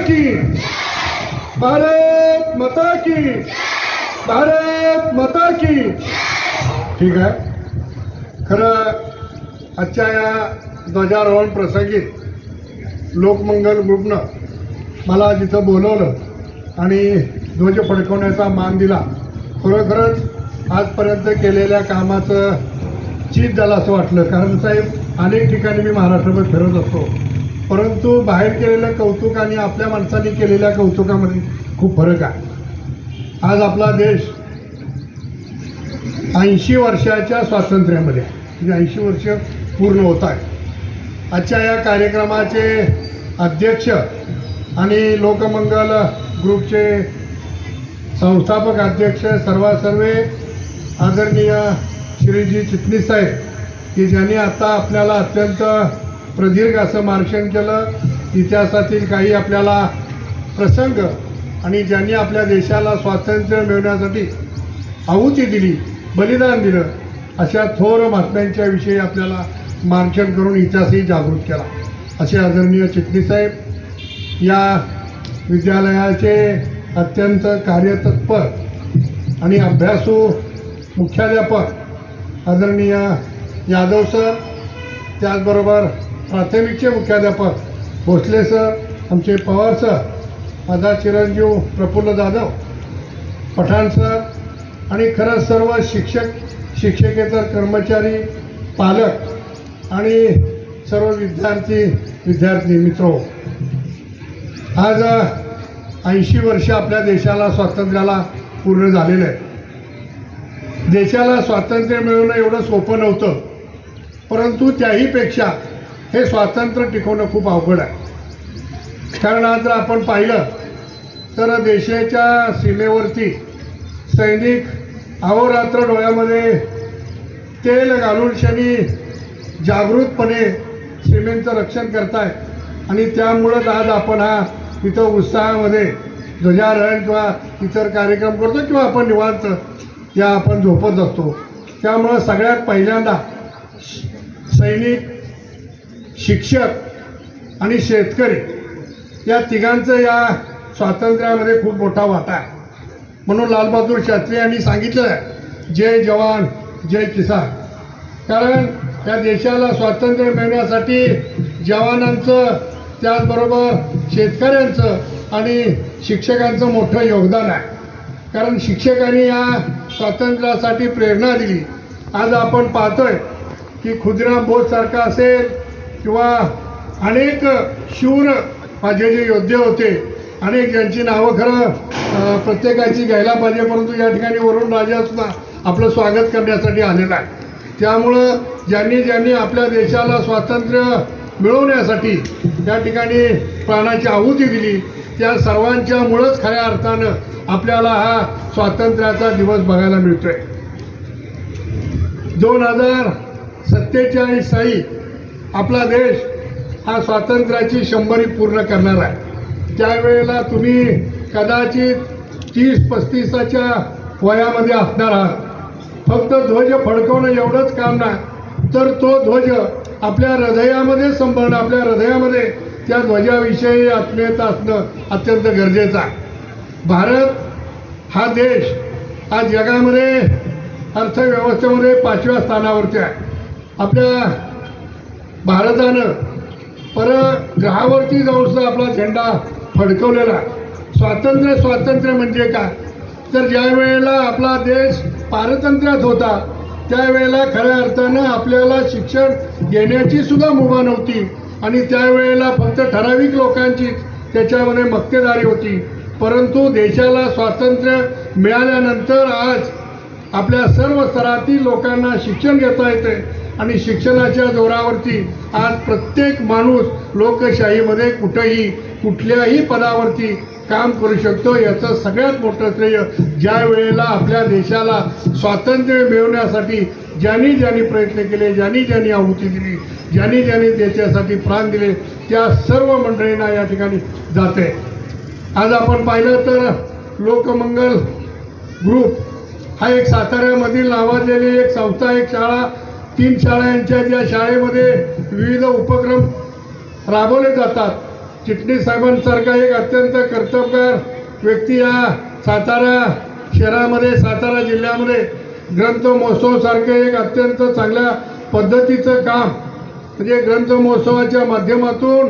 की, भारत माता की, भारत माता की. ठीक आहे. खरं आजच्या या ध्वजारोहण प्रसंगी लोकमंगल ग्रुपनं मला जिथं बोलवलं आणि ध्वज फडकवण्याचा मान दिला. खरोखरच आजपर्यंत केलेल्या कामाचं चीज झालं असं वाटलं. कारण साहेब अनेक ठिकाणी मी महाराष्ट्रभर फिरत असतो, परंतु बाहेर केलेलं कौतुक आणि आपल्या माणसांनी केलेल्या कौतुकामध्ये खूप फरक आहे. आज आपला देश 80 वर्षाच्या स्वातंत्र्यामध्ये म्हणजे 80 वर्ष पूर्ण होत आहे. आजच्या या कार्यक्रमाचे अध्यक्ष आणि लोकमंगल ग्रुपचे संस्थापक अध्यक्ष सर्वे आदरणीय श्रीजी चिटणीस साहेब, की ज्यांनी आता आपल्याला अत्यंत प्रदीर्घ असं मार्गदर्शन केलं, इतिहासातील काही आपल्याला प्रसंग आणि ज्यांनी आपल्या देशाला स्वातंत्र्य मिळवण्यासाठी आहुती दिली, बलिदान दिलं, अशा थोर महात्म्यांच्या विषयी आपल्याला मार्गदर्शन करून इतिहासही जागृत केला. असे आदरणीय चिटणीस साहेब या विद्यालयाचे अत्यंत कार्यतत्पर आणि अभ्यासू मुख्याध्यापक आदरणीय यादव सर, त्याचबरोबर प्राथमिकचे मुख्याध्यापक भोसले सर, आमचे पवार सर, माझा चिरंजीव प्रफुल्ल जाधव, पठाण सर आणि खरंच सर्व शिक्षक, शिक्षकेतर कर्मचारी, पालक आणि सर्व विद्यार्थी मित्र, आज 80 वर्ष आपल्या देशाला स्वातंत्र्याला पूर्ण झालेलं आहे. देशाला स्वातंत्र्य मिळवणं एवढं सोपं नव्हतं, परंतु त्याहीपेक्षा हे स्वातंत्र्य टिकवणं खूप अवघड आहे. कारण आज जर आपण पाहिलं तर देशाच्या सीमेवरती सैनिक अहोरात्र डोळ्यामध्ये तेल घालून शनी जागृतपणे सीमेचं रक्षण करताय आणि त्यामुळंच आज आपण हा इथं उत्साहामध्ये ध्वजारोहण किंवा इतर कार्यक्रम करतो किंवा आपण निवांत आपण झोपत असतो. त्यामुळं सगळ्यात पहिल्यांदा सैनिक, शिक्षक आणि शेतकरी या तिघांचं या स्वातंत्र्यामध्ये खूप मोठा वाटा आहे. म्हणून लालबहादूर शास्त्री यांनी सांगितलं जय जवान जय किसान. कारण या देशाला स्वातंत्र्य मिळवण्यासाठी जवानांचं, त्याचबरोबर शेतकऱ्यांचं आणि शिक्षकांचं मोठं योगदान आहे. कारण शिक्षकांनी या स्वातंत्र्यासाठी प्रेरणा दिली. आज आपण पाहतोय की खुदिराम बोससारखा असेल किंवा अनेक शूर माझे जे योद्धे होते, अनेक ज्यांची नावं खरं प्रत्येकाची घ्यायला पाहिजे, परंतु या ठिकाणी वरुण राजासुद्धा आपलं स्वागत करण्यासाठी आलेला आहे. त्यामुळं ज्यांनी आपल्या देशाला स्वातंत्र्य मिळवण्यासाठी त्या ठिकाणी प्राणाची आहुती दिली, त्या सर्वांच्यामुळंच खऱ्या अर्थानं आपल्याला हा स्वातंत्र्याचा दिवस बघायला मिळतोय. 2047 साली आपला देश हा स्वातंत्र्याची 100री पूर्ण करणार आहे. त्यावेळेला तुम्ही कदाचित 30-35च्या वयामध्ये असणार आहात. फक्त ध्वज फडकवणं एवढंच काम नाही, तर तो ध्वज आपल्या हृदयामध्ये संभळणं, आपल्या हृदयामध्ये त्या ध्वजाविषयी आत्मीयता असणं अत्यंत गरजेचं आहे. भारत हा देश आज जगामध्ये अर्थव्यवस्थेमध्ये 5व्या स्थानावरती आहे. आपल्या भारतानं परग्रहावरती जाऊन सुद्धा आपला झेंडा फडकवलेला. स्वातंत्र्य म्हणजे काय, तर ज्या वेळेला आपला देश पारतंत्र्यात होता त्यावेळेला खऱ्या अर्थानं आपल्याला शिक्षण घेण्याची सुद्धा मुभा नव्हती आणि त्यावेळेला फक्त ठराविक लोकांची त्याच्यामध्ये मक्तेदारी होती. परंतु देशाला स्वातंत्र्य मिळाल्यानंतर आज आपल्या सर्व स्तरातील लोकांना शिक्षण घेता येते आणि शिक्षणाच्या जोरावरती आज प्रत्येक माणूस लोकशाहीमध्ये कुठेही कुठल्याही पदावरती काम करू शकतो. याचं सगळ्यात मोठं श्रेय ज्या वेळेला आपल्या देशाला स्वातंत्र्य मिळवण्यासाठी ज्यांनी प्रयत्न केले, ज्यांनी आहुती दिली, ज्यांनी त्याच्यासाठी प्राण दिले, त्या सर्व मंडळींना या ठिकाणी जाते. आज आपण पाहिलं तर लोकमंगल ग्रुप हा एक साताऱ्यामधील नावाजलेली एक संस्था, एक शाळा, 3 शाळा यांच्या ज्या शाळेमध्ये विविध उपक्रम राबवले जातात चिटणीस साहेबांसारखा एक अत्यंत कर्तबगार व्यक्ती या सातारा शहरामध्ये, सातारा जिल्ह्यामध्ये ग्रंथ महोत्सवासारखं एक अत्यंत चांगल्या पद्धतीचं काम, म्हणजे ग्रंथ महोत्सवाच्या माध्यमातून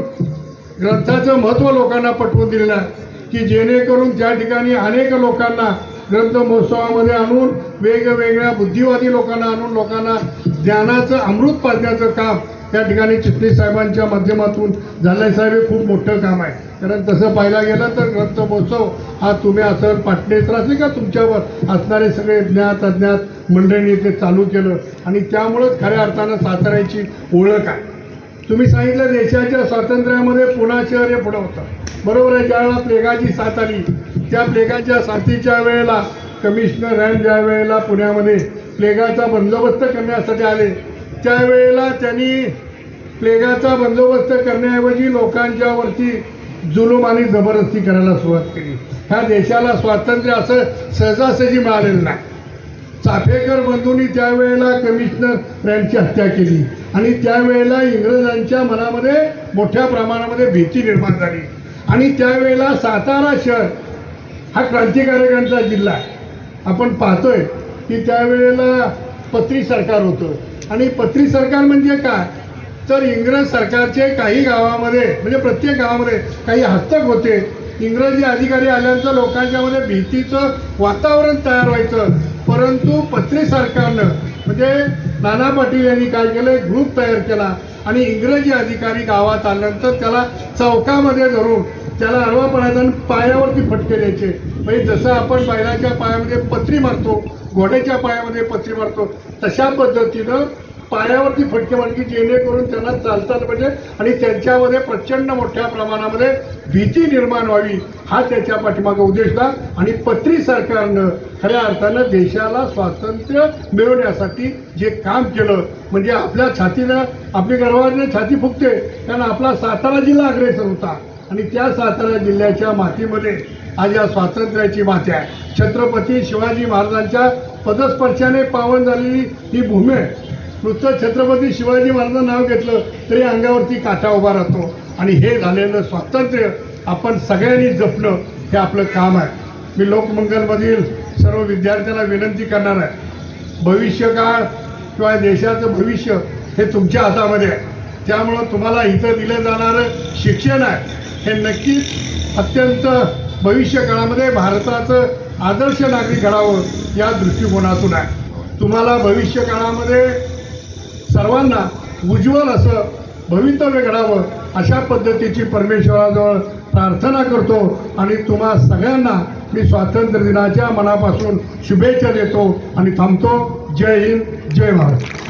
ग्रंथाचं महत्त्व लोकांना पटवून दिलेलं आहे की जेणेकरून त्या ठिकाणी अनेक लोकांना ग्रंथ महोत्सवामध्ये आणून, वेगवेगळ्या बुद्धिवादी लोकांना आणून लोकांना ज्ञानाचं अमृत पाजण्याचं काम त्या ठिकाणी चिटणीस साहेबांच्या माध्यमातून झालं. साहेब हे खूप मोठं काम आहे. कारण तसं पाहायला गेलं तर ग्रंथ महोत्सव हा तुम्ही असं पाटणेतर असेल का तुमच्यावर असणारे सगळे ज्ञात अज्ञात मंडळींनी ते चालू केलं आणि त्यामुळंच खऱ्या अर्थानं साताऱ्याची ओळख आहे. तुम्ही सांगितलं देशाच्या स्वातंत्र्यामध्ये पुणा शहर हे पुढं होतं, बरोबर आहे. ज्यावेळेला प्लेगाची साथ आली, त्या प्लेगाच्या साथीच्या वेळेला कमिशनर रँड ज्या वेळेला पुण्यामध्ये प्लेगाचा बंदोबस्त करण्यासाठी आले, त्यावेळेला त्यांनी प्लेगाचा बंदोबस्त करण्याऐवजी लोकांच्यावरती जुलूम आणि जबरदस्ती करायला सुरुवात केली. ह्या देशाला स्वातंत्र्य असं सहजासहजी मिळालेलं नाही. चाफेकर बंधूंनी त्यावेळेला कमिशनर रँडची हत्या केली आणि त्यावेळेला इंग्रजांच्या मनामध्ये मोठ्या प्रमाणामध्ये भीती निर्माण झाली आणि त्यावेळेला सातारा शहर हा क्रांतिकारकांचा जिल्हा आहे. आपण पाहतोय की त्यावेळेला पत्री सरकार होतं आणि पत्री सरकार म्हणजे काय तर इंग्रज सरकारचे काही गावामध्ये, म्हणजे प्रत्येक गावामध्ये काही हस्तक होते. इंग्रजी अधिकारी आल्यानंतर लोकांच्यामध्ये भीतीचं वातावरण तयार व्हायचं, परंतु पत्री सरकारनं म्हणजे नाना पाटील यांनी काय केलं, एक ग्रुप तयार केला आणि इंग्रजी अधिकारी गावात आल्यानंतर त्याला चौकामध्ये धरून त्याला आडवा पडायचा आणि पायावरती फटके द्यायचे. म्हणजे जसं आपण बैलाच्या पायामध्ये पत्री मारतो, घोड्याच्या पायामध्ये पत्री मारतो, तशा पद्धतीनं पायावरती फटके मारली जेणेकरून त्यांना चालतात म्हणजे आणि त्यांच्यामध्ये प्रचंड मोठ्या प्रमाणामध्ये भीती निर्माण व्हावी, हा त्याच्या पाठीमागे उद्देश होता. आणि पत्री सरकारनं खऱ्या अर्थानं देशाला स्वातंत्र्य मिळवण्यासाठी जे काम केलं म्हणजे आपल्या छातीनं, आपली गर्वाने छाती फुगते, कारण आपला सातारा जिल्हा अग्रेसर होता आणि त्या सातारा जिल्ह्याच्या मातीमध्ये आज या स्वातंत्र्याची माती आहे. छत्रपती शिवाजी महाराजांच्या पदस्पर्शाने पावन झालेली ही भूमी आहे. नुसतं छत्रपती शिवाजी महाराजांचं नाव घेतलं तरी अंगावरती काटा उभा राहतो आणि हे झालेलं स्वातंत्र्य आपण सगळ्यांनी जपणं हे आपलं काम आहे. मी लोकमंगलमधील सर्व विद्यार्थ्यांना विनंती करणार आहे, भविष्यकाळ किंवा देशाचं भविष्य हे तुमच्या हातामध्ये आहे. त्यामुळं तुम्हाला इथं दिलं जाणारं शिक्षण आहे हे नक्कीच अत्यंत भविष्यकाळामध्ये भारताचं आदर्श नागरिक घडावं या दृष्टिकोनातून आहे. तुम्हाला भविष्यकाळामध्ये सर्वांना उज्ज्वल असं भवितव्य घडावं अशा पद्धतीची परमेश्वराजवळ प्रार्थना करतो आणि तुम्हा सगळ्यांना मी स्वातंत्र्य दिनाच्या मनापासून शुभेच्छा देतो आणि थांबतो. जय हिंद, जय भारत.